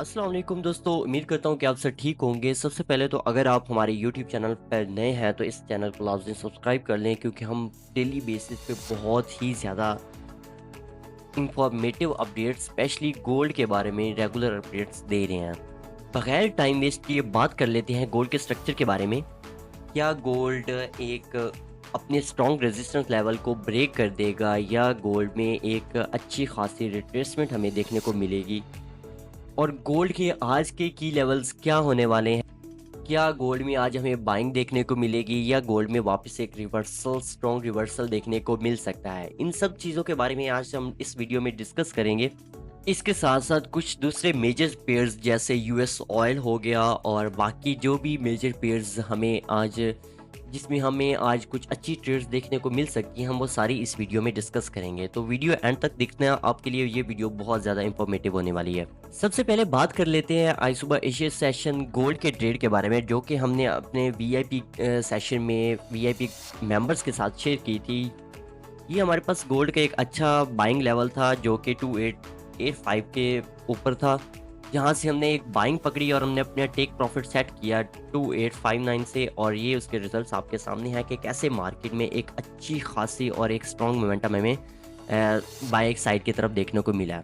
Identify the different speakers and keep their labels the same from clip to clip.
Speaker 1: अस्सलाम वालेकुम दोस्तों, उम्मीद करता हूँ कि आप सब ठीक होंगे। सबसे पहले तो अगर आप हमारे यूट्यूब चैनल पर नए हैं तो इस चैनल को लाज़मी सब्सक्राइब कर लें, क्योंकि हम डेली बेसिस पे बहुत ही ज़्यादा इंफॉर्मेटिव अपडेट्स स्पेशली गोल्ड के बारे में रेगुलर अपडेट्स दे रहे हैं। बगैर टाइम वेस्ट किए बात कर लेते हैं गोल्ड के स्ट्रक्चर के बारे में। क्या गोल्ड एक अपने स्ट्रॉन्ग रेजिस्टेंस लेवल को ब्रेक कर देगा, या गोल्ड में एक अच्छी खासी रिट्रेसमेंट हमें देखने को मिलेगी? और गोल्ड के आज के की लेवल्स क्या होने वाले हैं? क्या गोल्ड में आज हमें बाइंग देखने को मिलेगी, या गोल्ड में वापस एक रिवर्सल, स्ट्रॉन्ग रिवर्सल देखने को मिल सकता है? इन सब चीज़ों के बारे में आज हम इस वीडियो में डिस्कस करेंगे। इसके साथ-साथ कुछ दूसरे मेजर पेयर्स जैसे यूएस ऑयल हो गया और बाकी जो भी मेजर पेयर्स हमें आज जिसमें हमें आज कुछ अच्छी ट्रेड्स देखने को मिल सकती हैं, हम वो सारी इस वीडियो में डिस्कस करेंगे। तो वीडियो एंड तक देखना, आपके लिए ये वीडियो बहुत ज़्यादा इंफॉर्मेटिव होने वाली है। सबसे पहले बात कर लेते हैं आज सुबह एशिया सेशन गोल्ड के ट्रेड के बारे में, जो कि हमने अपने वीआईपी सेशन में वीआईपी मेंबर्स के साथ शेयर की थी। ये हमारे पास गोल्ड का एक अच्छा बाइंग लेवल था जो कि 2885 के ऊपर था, जहाँ से हमने एक बाइंग पकड़ी और हमने अपना टेक प्रॉफिट सेट किया 2859 से। और ये उसके रिजल्ट्स आपके सामने हैं कि कैसे मार्केट में एक अच्छी खासी और एक स्ट्रॉन्ग मोमेंटम हमें बाय साइड की तरफ देखने को मिला है।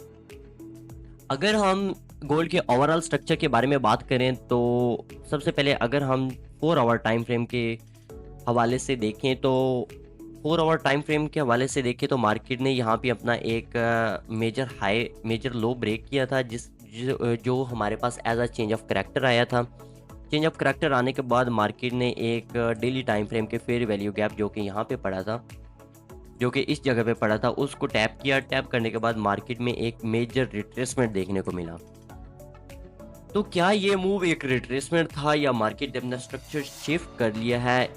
Speaker 1: अगर हम गोल्ड के ओवरऑल स्ट्रक्चर के बारे में बात करें तो सबसे पहले अगर हम 4 आवर टाइम फ्रेम के हवाले से देखें तो 4 आवर टाइम फ्रेम के हवाले से देखें तो मार्केट ने यहाँ पे अपना एक major high major low break किया था, जो हमारे पास as a change of character आया था। चेंज ऑफ करैक्टर आने के बाद मार्केट ने एक डेली टाइम फ्रेम के फेयर वैल्यू गैप जो कि यहाँ पे पड़ा था, जो कि इस जगह पे पड़ा था, उसको टैप किया। टैप करने के बाद मार्केट में एक मेजर रिट्रेसमेंट देखने को मिला। तो क्या ये मूव एक रिट्रेसमेंट था, या मार्केट ने अपना स्ट्रक्चर शिफ्ट कर लिया है?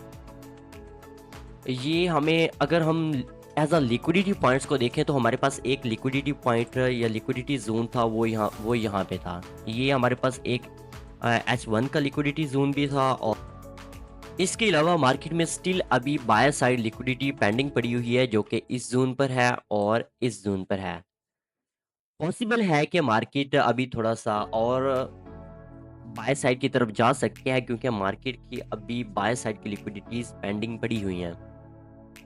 Speaker 1: ये हमें, अगर हम एज अ लिक्विडिटी पॉइंट्स को देखें तो हमारे पास एक लिक्विडिटी पॉइंट या लिक्विडिटी जोन था, वो यहाँ पे था। ये हमारे पास एक H1 का लिक्विडिटी जोन भी था, और इसके अलावा मार्केट में स्टिल अभी बाय साइड लिक्विडिटी पेंडिंग पड़ी हुई है, जो कि इस जोन पर है और इस जोन पर है। पॉसिबल है कि मार्केट अभी थोड़ा सा और बाय साइड की तरफ जा सकते हैं, क्योंकि मार्केट की अभी बाय साइड की लिक्विडिटीज पेंडिंग पड़ी हुई हैं।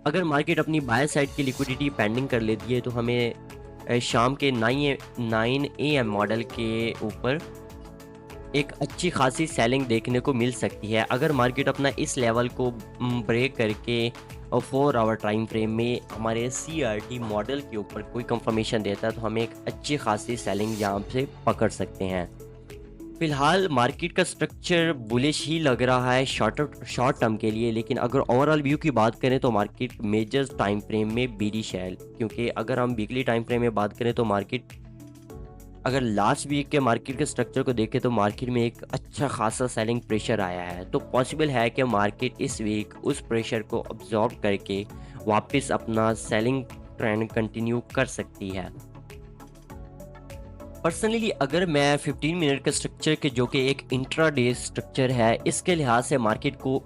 Speaker 1: अगर मार्केट अपनी बाय साइड की लिक्विडिटी पेंडिंग कर लेती है तो हमें शाम के 9 AM मॉडल के ऊपर एक अच्छी खासी सेलिंग देखने को मिल सकती है। अगर मार्केट अपना इस लेवल को ब्रेक करके और 4 आवर टाइम फ्रेम में हमारे CRT मॉडल के ऊपर कोई कंफर्मेशन देता है तो हमें एक अच्छी खासी सेलिंग यहाँ से पकड़ सकते हैं। फिलहाल मार्केट का स्ट्रक्चर बुलिश ही लग रहा है शॉर्ट टर्म के लिए, लेकिन अगर ओवरऑल व्यू की बात करें तो मार्केट मेजर टाइम फ्रेम में बीरिश है। क्योंकि अगर हम वीकली टाइम फ्रेम में बात करें तो मार्केट, अगर लास्ट वीक के मार्केट के स्ट्रक्चर को देखें तो मार्केट में एक अच्छा खासा सेलिंग प्रेशर आया है। तो पॉसिबल है कि मार्केट इस वीक उस प्रेशर को अब्जॉर्ब करके वापस अपना सेलिंग ट्रेंड कंटिन्यू कर सकती है। पर्सनली अगर मैं 15 मिनट के स्ट्रक्चर के, जो कि एक इंट्राडे स्ट्रक्चर है, इसके लिहाज से मार्केट को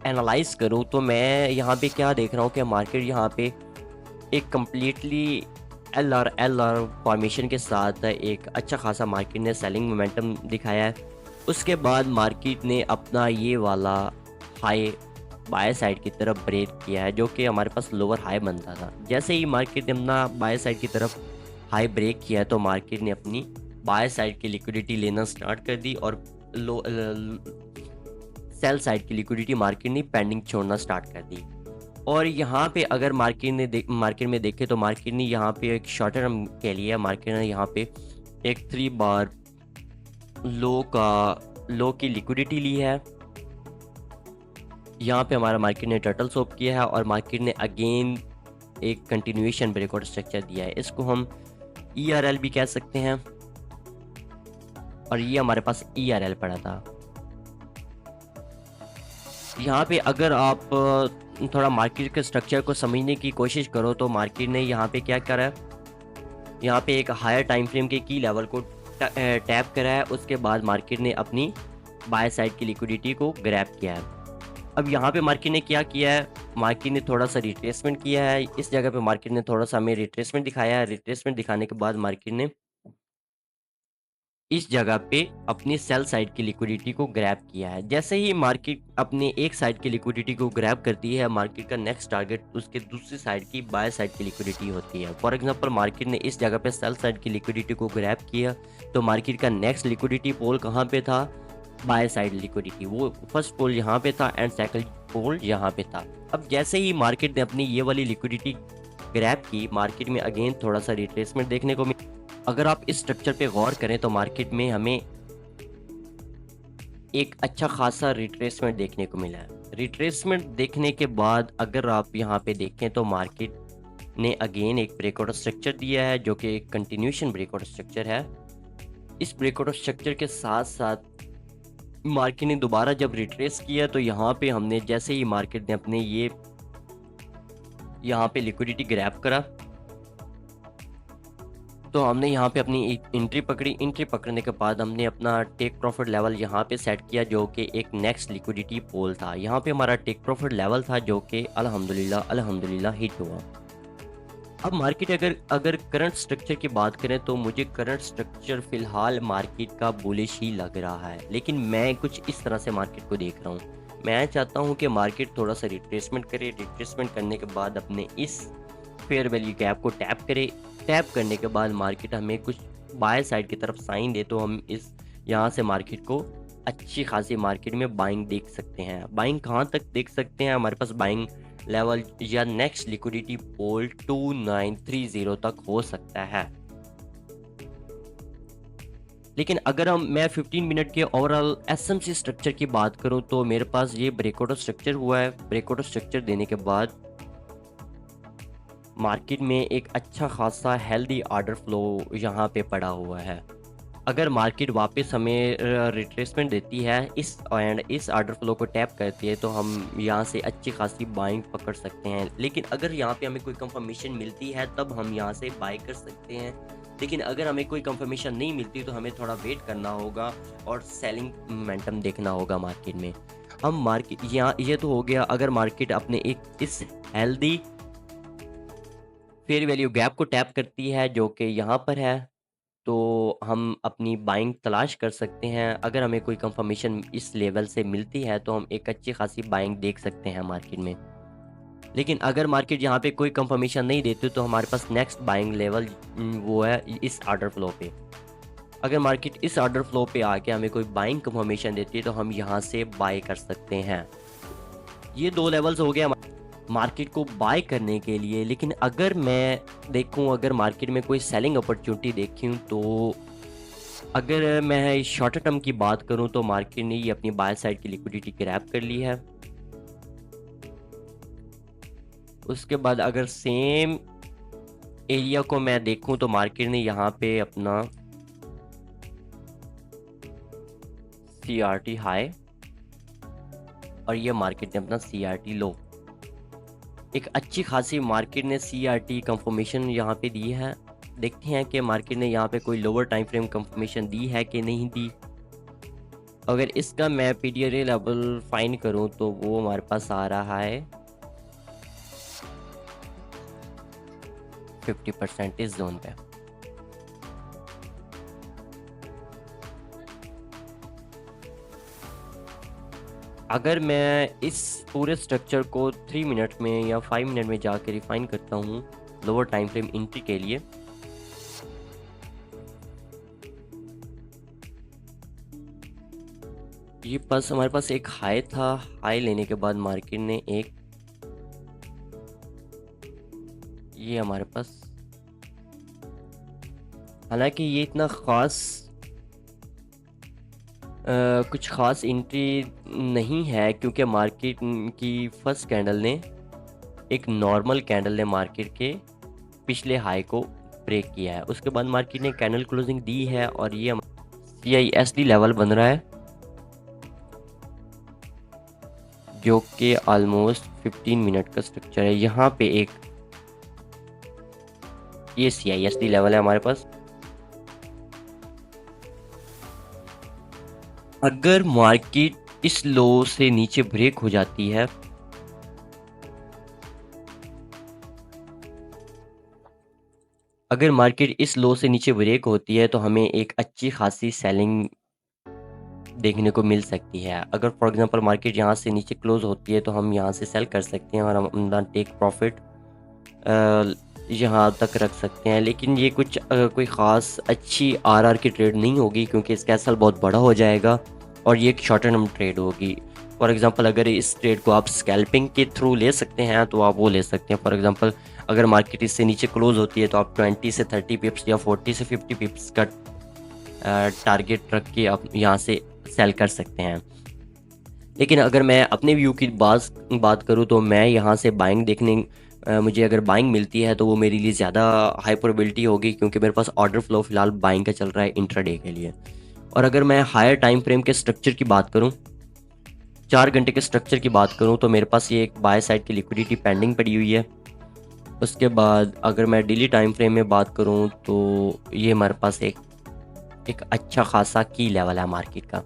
Speaker 1: एनालाइज करूं तो मैं यहाँ पे क्या देख रहा हूँ कि मार्केट यहाँ पे एक कम्प्लीटली एल आर फॉर्मेशन के साथ एक अच्छा खासा मार्केट ने सेलिंग मोमेंटम दिखाया है। उसके बाद मार्केट ने अपना ये वाला हाई बाय साइड की तरफ ब्रेक किया है, जो कि हमारे पास लोअर हाई बनता था। जैसे ही मार्केट ने अपना बाय साइड की तरफ हाई ब्रेक किया तो मार्केट ने अपनी बाय साइड की लिक्विडिटी लेना स्टार्ट कर दी, और लो सेल साइड की लिक्विडिटी मार्केट ने पेंडिंग छोड़ना स्टार्ट कर दी। और यहाँ पे अगर मार्केट में देखें तो मार्केट ने यहाँ पे एक शॉर्ट टर्म के लिए मार्केट ने यहाँ पे एक 3 बार लो की लिक्विडिटी ली है। यहाँ पे हमारा मार्केट ने टर्टल सोप किया है और मार्केट ने अगेन एक कंटिन्यूएशन ब्रेकआउट स्ट्रक्चर दिया है। इसको हम ERL भी कह सकते हैं, और ये हमारे पास ERL पड़ा था। यहाँ पे अगर आप थोड़ा मार्केट के स्ट्रक्चर को समझने की कोशिश करो तो मार्केट ने यहाँ पे क्या करा है, यहाँ पे एक हायर टाइम फ्रेम के की लेवल को टैप करा है। उसके बाद मार्केट ने अपनी बाय साइड की लिक्विडिटी को ग्रैब किया है। अब यहाँ पे मार्केट ने क्या किया है, मार्केट ने थोड़ा सा रिट्रेसमेंट किया है। इस जगह पे मार्केट ने थोड़ा सा हमें रिट्रेसमेंट दिखाया है। रिट्रेसमेंट दिखाने के बाद मार्केट ने इस जगह पे अपनी सेल साइड की लिक्विडिटी को ग्रैब किया है। जैसे ही मार्केट अपने एक साइड की लिक्विडिटी को ग्रैब करती है, मार्केट का नेक्स्ट टारगेट उसके दूसरी साइड की बाय साइड की लिक्विडिटी होती है। फॉर एग्जांपल मार्केट ने इस जगह पे सेल साइड की लिक्विडिटी को ग्रैब किया, तो मार्केट का नेक्स्ट लिक्विडिटी पोल कहाँ पे था? By side liquidity. वो फर्स्ट पोल यहाँ पे था एंड सेकंड पोल यहाँ पे था। अब जैसे ही मार्केट ने अपनी ये वाली लिक्विडिटी ग्रैब की, मार्केट में अगेन थोड़ा सा रिट्रेसमेंट देखने को मिला। अगर आप इस स्ट्रक्चर पे गौर करें तो मार्केट में हमें एक अच्छा खासा रिट्रेसमेंट देखने को मिला है। रिट्रेसमेंट देखने के बाद अगर आप यहाँ पे देखें तो मार्केट ने अगेन एक ब्रेकआउट स्ट्रक्चर दिया है, जो कि एक कंटिन्यूशन ब्रेकआउट स्ट्रक्चर है। इस ब्रेकआउट स्ट्रक्चर के साथ साथ मार्केट ने दोबारा जब रिट्रेस किया, तो यहाँ पे हमने जैसे ही मार्केट ने अपने ये यहाँ पे लिक्विडिटी ग्रैब करा, तो हमने यहाँ पे अपनी एंट्री पकड़ी। एंट्री पकड़ने के बाद हमने अपना टेक प्रॉफिट लेवल यहाँ पे सेट किया, जो कि एक नेक्स्ट लिक्विडिटी पोल था। यहाँ पे हमारा टेक प्रॉफिट लेवल था, जो कि अल्हम्दुलिल्लाह हिट हुआ। अब मार्केट अगर करंट स्ट्रक्चर की बात करें तो मुझे करंट स्ट्रक्चर फ़िलहाल मार्केट का बुलिश ही लग रहा है, लेकिन मैं कुछ इस तरह से मार्केट को देख रहा हूँ। मैं चाहता हूँ कि मार्केट थोड़ा सा रिट्रेसमेंट करे, रिट्रेसमेंट करने के बाद अपने इस फेयर वैल्यू गैप को टैप करे। टैप करने के बाद मार्केट हमें कुछ बाय साइड की तरफ साइन दे, तो हम इस यहाँ से मार्केट को अच्छी खासी मार्केट में बाइंग देख सकते हैं। बाइंग कहाँ तक देख सकते हैं? हमारे पास बाइंग लेवल या नेक्स्ट लिक्विडिटी पोल 2930 तक हो सकता है। लेकिन अगर मैं 15 मिनट के ओवरऑल एसएमसी स्ट्रक्चर की बात करूं तो मेरे पास ये ब्रेकआउट स्ट्रक्चर हुआ है। ब्रेकआउट स्ट्रक्चर देने के बाद मार्केट में एक अच्छा खासा हेल्दी ऑर्डर फ्लो यहाँ पे पड़ा हुआ है। अगर मार्केट वापस हमें रिट्रेसमेंट देती है इस ऑर्डर फ्लो को टैप करती है, तो हम यहाँ से अच्छी खासी बाइंग पकड़ सकते हैं। लेकिन अगर यहाँ पे हमें कोई कंफर्मेशन मिलती है तब हम यहाँ से बाय कर सकते हैं। लेकिन अगर हमें कोई कंफर्मेशन नहीं मिलती तो हमें थोड़ा वेट करना होगा और सेलिंग मोमेंटम देखना होगा मार्केट में। हम मार्केट यहाँ ये तो हो गया, अगर मार्केट अपने एक इस हेल्दी फेयर वैल्यू गैप को टैप करती है, जो कि यहाँ पर है, तो हम अपनी बाइंग तलाश कर सकते हैं। अगर हमें कोई कंफर्मेशन इस लेवल से मिलती है तो हम एक अच्छी खासी बाइंग देख सकते हैं मार्केट में। लेकिन अगर मार्केट यहाँ पे कोई कंफर्मेशन नहीं देती तो हमारे पास नेक्स्ट बाइंग लेवल वो है इस ऑर्डर फ्लो पे। अगर मार्केट इस ऑर्डर फ्लो पे आके हमें कोई बाइंग कंफर्मेशन देती है तो हम यहाँ से बाय कर सकते हैं। ये दो लेवल्स हो गए मार्केट को बाय करने के लिए। लेकिन अगर मैं देखूं, अगर मार्केट में कोई सेलिंग अपॉर्चुनिटी देखूं, तो अगर मैं शॉर्ट टर्म की बात करूं तो मार्केट ने ये अपनी बाय साइड की लिक्विडिटी ग्रैब कर ली है। उसके बाद अगर सेम एरिया को मैं देखूं तो मार्केट ने यहाँ पे अपना CRT हाई और ये मार्केट ने अपना CRT लो। एक अच्छी खासी मार्केट ने CRT कंफर्मेशन यहाँ पे दी है। देखते हैं कि मार्केट ने यहाँ पे कोई लोअर टाइम फ्रेम कंफर्मेशन दी है कि नहीं दी। अगर इसका मैं PDRA लेवल फाइंड करूँ तो वो हमारे पास आ रहा है 50% इस जोन पे। अगर मैं इस पूरे स्ट्रक्चर को 3 मिनट में या 5 मिनट में जाकर रिफाइन करता हूँ लोअर टाइम फ्रेम एंट्री के लिए, ये पास हमारे पास एक हाई था। हाई लेने के बाद मार्केट ने एक ये हमारे पास, हालांकि ये इतना ख़ास कुछ ख़ास एंट्री नहीं है, क्योंकि मार्केट की फर्स्ट कैंडल ने एक नॉर्मल कैंडल ने मार्केट के पिछले हाई को ब्रेक किया है। उसके बाद मार्केट ने कैंडल क्लोजिंग दी है और ये CISD लेवल बन रहा है, जो कि ऑलमोस्ट 15 मिनट का स्ट्रक्चर है। यहाँ पे एक ये CISD लेवल है हमारे पास। अगर मार्केट इस लो से नीचे ब्रेक हो जाती है अगर मार्केट इस लो से नीचे ब्रेक होती है तो हमें एक अच्छी खासी सेलिंग देखने को मिल सकती है। अगर फॉर एग्जांपल मार्केट यहाँ से नीचे क्लोज होती है तो हम यहाँ से सेल कर सकते हैं और हम अपना टेक प्रॉफिट यहाँ तक रख सकते हैं। लेकिन ये कुछ कोई ख़ास अच्छी आरआर की ट्रेड नहीं होगी, क्योंकि इसका एसएल बहुत बड़ा हो जाएगा और ये एक शॉर्ट टर्म ट्रेड होगी। फॉर एग्जांपल अगर इस ट्रेड को आप स्कैल्पिंग के थ्रू ले सकते हैं तो आप वो ले सकते हैं। फॉर एग्जांपल अगर मार्केट इससे नीचे क्लोज होती है तो आप 20 से 30 पिप्स या 40 से 50 पिप्स का टारगेट रख के आप यहाँ से सेल कर सकते हैं। लेकिन अगर मैं अपने व्यू की बात करूँ तो मैं यहाँ से बाइंग मुझे अगर बाइंग मिलती है तो वो मेरे लिए ज़्यादा हाई प्रोबेबिलिटी होगी, क्योंकि मेरे पास ऑर्डर फ्लो फ़िलहाल बाइंग का चल रहा है इंट्राडे के लिए। और अगर मैं हायर टाइम फ्रेम के स्ट्रक्चर की बात करूँ, 4 घंटे के स्ट्रक्चर की बात करूँ, तो मेरे पास ये एक बाय साइड की लिक्विडिटी पेंडिंग पड़ी हुई है। उसके बाद अगर मैं डेली टाइम फ्रेम में बात करूँ तो ये हमारे पास एक अच्छा खासा की लेवल है मार्केट का।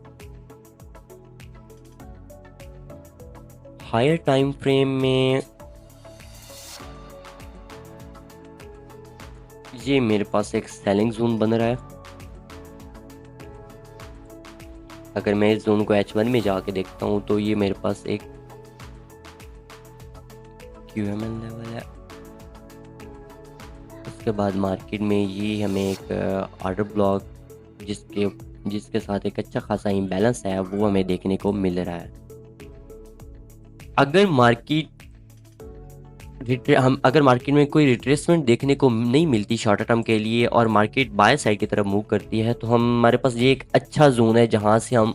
Speaker 1: हायर टाइम फ्रेम में ये मेरे पास एक सेलिंग जोन बन रहा है। अगर मैं इस जोन को H1 में जाके देखता हूँ तो ये मेरे पास एक QML लेवल है। उसके बाद मार्केट में ये हमें एक ऑर्डर ब्लॉक जिसके साथ एक अच्छा खासा इम्बैलेंस है वो हमें देखने को मिल रहा है। अगर मार्केट में कोई रिट्रेसमेंट देखने को नहीं मिलती शॉर्ट टर्म के लिए और मार्केट बाय साइड की तरफ मूव करती है तो हमारे पास ये एक अच्छा जोन है जहां से हम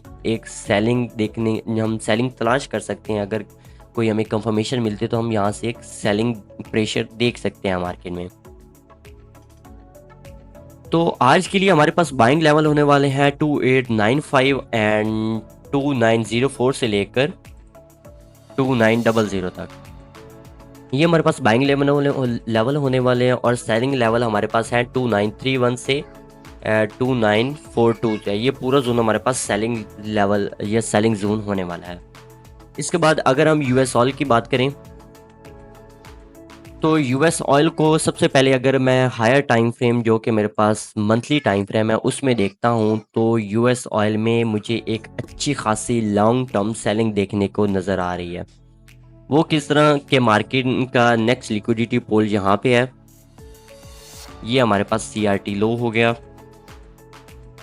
Speaker 1: सेलिंग तलाश कर सकते हैं। अगर कोई हमें कंफर्मेशन मिलती है तो हम यहां से एक सेलिंग प्रेशर देख सकते हैं मार्केट में। तो आज के लिए हमारे पास बाइंग लेवल होने वाले हैं 2895 एंड 2904 से लेकर 2900 तक। ये हमारे पास बाइंग लेवल होने वाले हैं और सेलिंग लेवल हमारे पास है 2931 से 2942 है। ये पूरा जोन हमारे पास सेलिंग लेवल या सेलिंग जोन होने वाला है। इसके बाद अगर हम यूएस ऑयल की बात करें तो यूएस ऑयल को सबसे पहले अगर मैं हायर टाइम फ्रेम जो कि मेरे पास मंथली टाइम फ्रेम है उसमें देखता हूं तो यूएस ऑयल में मुझे एक अच्छी खासी लॉन्ग टर्म सेलिंग देखने को नज़र आ रही है। वो किस तरह के मार्केट का नेक्स्ट लिक्विडिटी पोल यहाँ पे है। ये हमारे पास CRT लो हो गया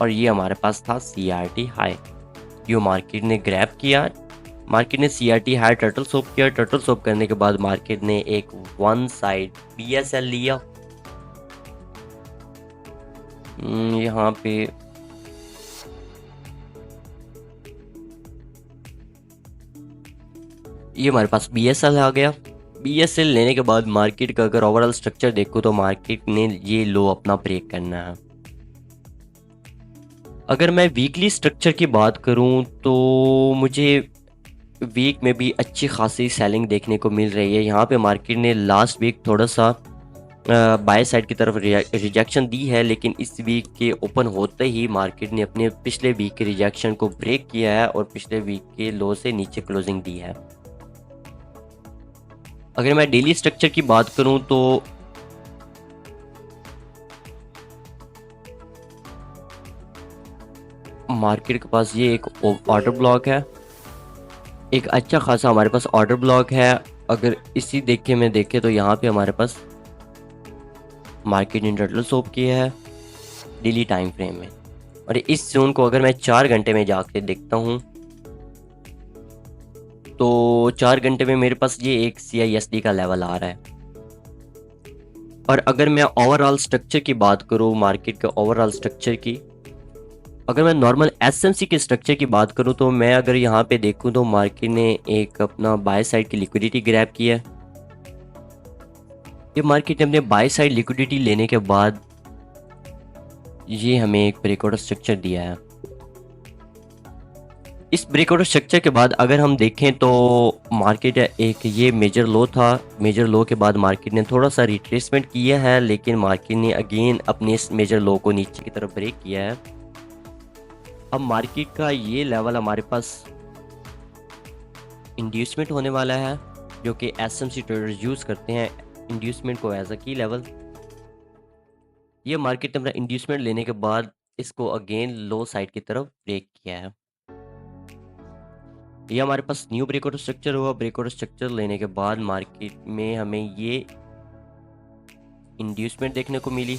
Speaker 1: और ये हमारे पास था CRT हाई। जो मार्केट ने ग्रैब किया, मार्केट ने CRT हाई टर्टल सोप किया। टर्टल सोप करने के बाद मार्केट ने एक वन साइड PSL लिया। यहाँ पे ये हमारे पास BSL आ गया। BSL लेने के बाद मार्केट का अगर ओवरऑल स्ट्रक्चर देखो तो मार्केट ने ये लो अपना ब्रेक करना है। अगर मैं वीकली स्ट्रक्चर की बात करूं तो मुझे वीक में भी अच्छी खासी सेलिंग देखने को मिल रही है। यहाँ पे मार्केट ने लास्ट वीक थोड़ा सा बाय साइड की तरफ रिजेक्शन दी है, लेकिन इस वीक के ओपन होते ही मार्केट ने अपने पिछले वीक के रिजेक्शन को ब्रेक किया है और पिछले वीक के लो से नीचे क्लोजिंग दी है। अगर मैं डेली स्ट्रक्चर की बात करूं तो मार्केट के पास ये एक ऑर्डर ब्लॉक है, एक अच्छा खासा हमारे पास ऑर्डर ब्लॉक है। अगर इसी देखे तो यहाँ पे हमारे पास मार्केट ने टर्टल सोप किया है डेली टाइम फ्रेम में। और इस जोन को अगर मैं 4 घंटे में जाके देखता हूँ तो 4 घंटे में मेरे पास ये एक CISD का लेवल आ रहा है। और अगर मैं ओवरऑल स्ट्रक्चर की बात करूँ, मार्केट के ओवरऑल स्ट्रक्चर की, अगर मैं नॉर्मल SMC के स्ट्रक्चर की बात करूं तो मैं अगर यहाँ पे देखूं तो मार्केट ने एक अपना बाय साइड की लिक्विडिटी ग्रैब किया है। ये मार्केट ने अपने बाय साइड लिक्विडिटी लेने के बाद ये हमें एक ब्रेकआउट स्ट्रक्चर दिया है। इस ब्रेकआउट स्ट्रक्चर के बाद अगर हम देखें तो मार्केट एक ये मेजर लो था। मेजर लो के बाद मार्केट ने थोड़ा सा रिट्रेसमेंट किया है, लेकिन मार्केट ने अगेन अपने इस मेजर लो को नीचे की तरफ ब्रेक किया है। अब मार्केट का ये लेवल हमारे पास इंड्यूसमेंट होने वाला है, जो कि SMC ट्रेडर्स यूज़ करते हैं इंड्यूसमेंट को एज अ की लेवल। ये मार्केट ने अपना इंड्यूसमेंट लेने के बाद इसको अगेन लो साइड की तरफ ब्रेक किया है। ये हमारे पास न्यू ब्रेकआउट स्ट्रक्चर हुआ। ब्रेकआउट स्ट्रक्चर लेने के बाद मार्केट में हमें ये इंड्यूसमेंट देखने को मिली।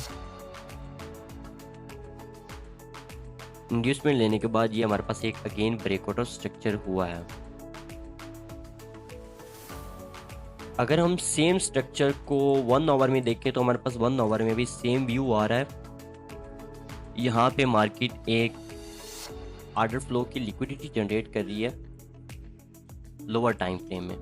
Speaker 1: इंड्यूसमेंट लेने के बाद ये हमारे पास एक अगेन ब्रेकआउट स्ट्रक्चर हुआ है। अगर हम सेम स्ट्रक्चर को 1 आवर में देखें तो हमारे पास 1 आवर में भी सेम व्यू आ रहा है। यहाँ पे मार्केट एक ऑर्डर फ्लो की लिक्विडिटी जनरेट कर रही है लोअर टाइम फ्रेम में।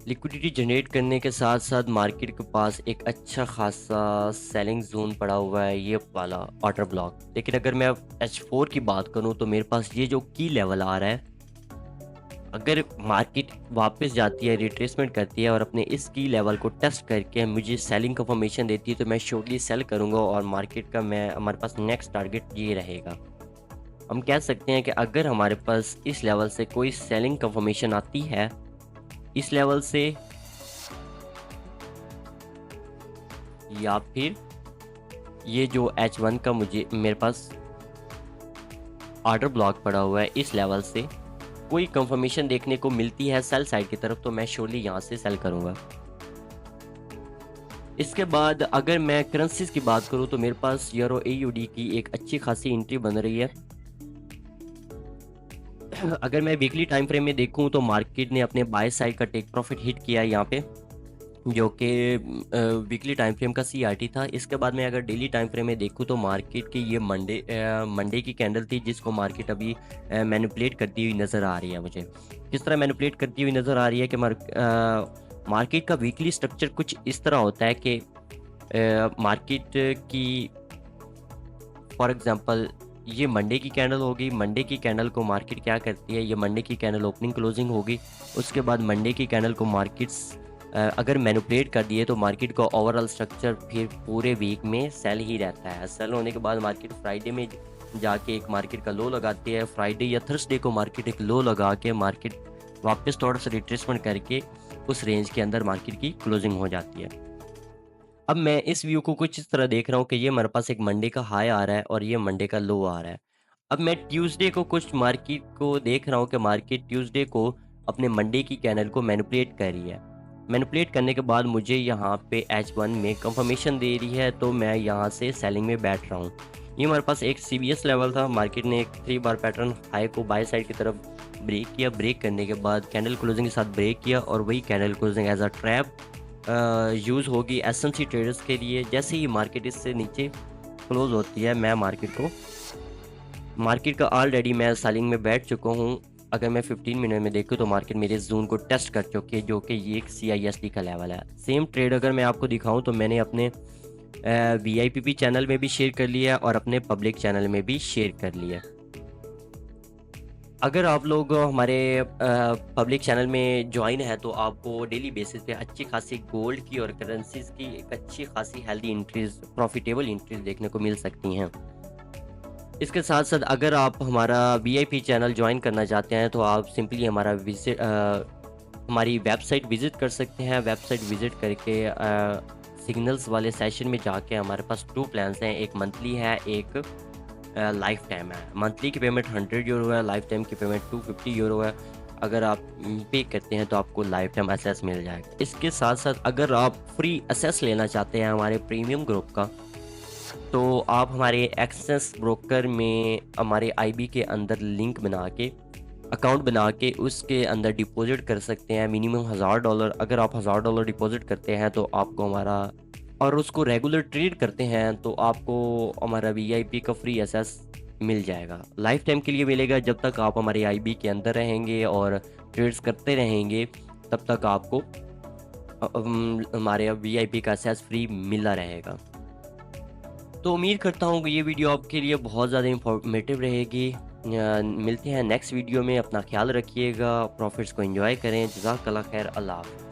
Speaker 1: लिक्विडिटी जनरेट करने के साथ साथ मार्केट के पास एक अच्छा खासा सेलिंग जोन पड़ा हुआ है, ये वाला ऑर्डर ब्लॉक। लेकिन अगर मैं H4 की बात करूं तो मेरे पास ये जो की लेवल आ रहा है, अगर मार्केट वापस जाती है, रिट्रेसमेंट करती है और अपने इस की लेवल को टेस्ट करके मुझे सेलिंग कंफर्मेशन देती है तो मैं श्योरली सेल करूंगा और मार्केट का हमारे पास नेक्स्ट टारगेट ये रहेगा। हम कह सकते हैं कि अगर हमारे पास इस लेवल से कोई सेलिंग कंफर्मेशन आती है, इस लेवल से या फिर ये जो H1 का मेरे पास ऑर्डर ब्लॉक पड़ा हुआ है, इस लेवल से कोई कंफर्मेशन देखने को मिलती है सेल साइड की तरफ तो मैं श्योरली यहाँ से सेल करूँगा। इसके बाद अगर मैं करेंसीज की बात करूँ तो मेरे पास यूरो AUD की एक अच्छी खासी एंट्री बन रही है। अगर मैं वीकली टाइम फ्रेम में देखूं तो मार्केट ने अपने बाय साइड का टेक प्रॉफिट हिट किया है यहाँ पे, जो कि वीकली टाइम फ्रेम का CRT था। इसके बाद मैं अगर डेली टाइम फ्रेम में देखूं तो मार्केट की ये मंडे की कैंडल थी जिसको मार्केट अभी मैनिपुलेट करती हुई नज़र आ रही है। मुझे किस तरह मैनिपुलेट करती हुई नज़र आ रही है कि मार्केट का वीकली स्ट्रक्चर कुछ इस तरह होता है कि मार्केट की फॉर एग्जांपल ये मंडे की कैंडल होगी। मंडे की कैंडल को मार्केट क्या करती है, ये मंडे की कैंडल ओपनिंग क्लोजिंग होगी। उसके बाद मंडे की कैंडल को मार्केट्स अगर मैनिपुलेट कर दिए तो मार्केट का ओवरऑल स्ट्रक्चर फिर पूरे वीक में सेल ही रहता है। सेल होने के बाद मार्केट फ्राइडे में जाके एक मार्केट का लो लगाती है। फ्राइडे या थर्सडे को मार्केट एक लो लगा के मार्केट वापस थोड़ा सा रिट्रेसमेंट करके उस रेंज के अंदर मार्केट की क्लोजिंग हो जाती है। अब मैं इस व्यू को कुछ इस तरह देख रहा हूँ कि ये मेरे पास एक मंडे का हाई आ रहा है और ये मंडे का लो आ रहा है। अब मैं ट्यूसडे को कुछ मार्केट को देख रहा हूँ कि मार्केट ट्यूसडे को अपने मंडे की कैंडल को मैनिपुलेट कर रही है। मैनिपुलेट करने के बाद मुझे यहाँ पे H1 में कंफर्मेशन दे रही है तो मैं यहाँ से सेलिंग में बैठ रहा हूँ। ये हमारे पास एक CBS लेवल था। मार्केट ने एक 3 बार पैटर्न हाई को बाय साइड की तरफ ब्रेक किया। ब्रेक करने के बाद कैंडल क्लोजिंग के साथ ब्रेक किया और वही candle closing as a trap use होगी SMC ट्रेडर्स के लिए। जैसे ही मार्केट इससे नीचे क्लोज होती है मैं मार्केट का ऑलरेडी मैं सेलिंग में बैठ चुका हूँ। अगर मैं 15 मिनट में देखूँ तो मार्केट मेरे जोन को टेस्ट कर चुकी है जो कि ये एक CISD का लेवल है। सेम ट्रेड अगर मैं आपको दिखाऊं तो मैंने अपने VIPP चैनल में भी शेयर कर लिया और अपने पब्लिक चैनल में भी शेयर कर लिया। अगर आप लोग हमारे पब्लिक चैनल में ज्वाइन है तो आपको डेली बेसिस पे अच्छी खासी गोल्ड की और करेंसीज की एक अच्छी खासी हेल्दी इंट्रीज, प्रॉफिटेबल इंट्रीज देखने को मिल सकती हैं। इसके साथ साथ अगर आप हमारा VIP चैनल ज्वाइन करना चाहते हैं तो आप सिंपली हमारी वेबसाइट विज़िट कर सकते हैं। वेबसाइट विज़िट करके सिग्नल्स वाले सेशन में जाके हमारे पास 2 प्लान्स हैं, एक मंथली है, एक लाइफ टाइम है। मंथली की पेमेंट 100 यूरो है, लाइफ टाइम की पेमेंट 250 यूरो है। अगर आप पे करते हैं तो आपको लाइफ टाइम एसेस मिल जाएगा। इसके साथ साथ अगर आप फ्री एसेस लेना चाहते हैं हमारे प्रीमियम ग्रुप का तो आप हमारे एक्सेस ब्रोकर में हमारे IB के अंदर लिंक बना के अकाउंट बना के उसके अंदर डिपॉजिट कर सकते हैं। मिनिमम $1000। अगर आप $1000 डिपॉजिट करते हैं तो आपको हमारा और उसको रेगुलर ट्रेड करते हैं तो आपको हमारा VIP का फ्री एसेस मिल जाएगा। लाइफ टाइम के लिए मिलेगा। जब तक आप हमारे IB के अंदर रहेंगे और ट्रेड्स करते रहेंगे तब तक आपको हमारे VIP का एसेस फ्री मिला रहेगा। तो उम्मीद करता हूँ कि ये वीडियो आपके लिए बहुत ज़्यादा इंफॉर्मेटिव रहेगी। मिलते हैं नेक्स्ट वीडियो में। अपना ख्याल रखिएगा, प्रॉफिट्स को एंजॉय करें। जज़ाकल्लाह खैर। अल्लाह हाफ़िज़।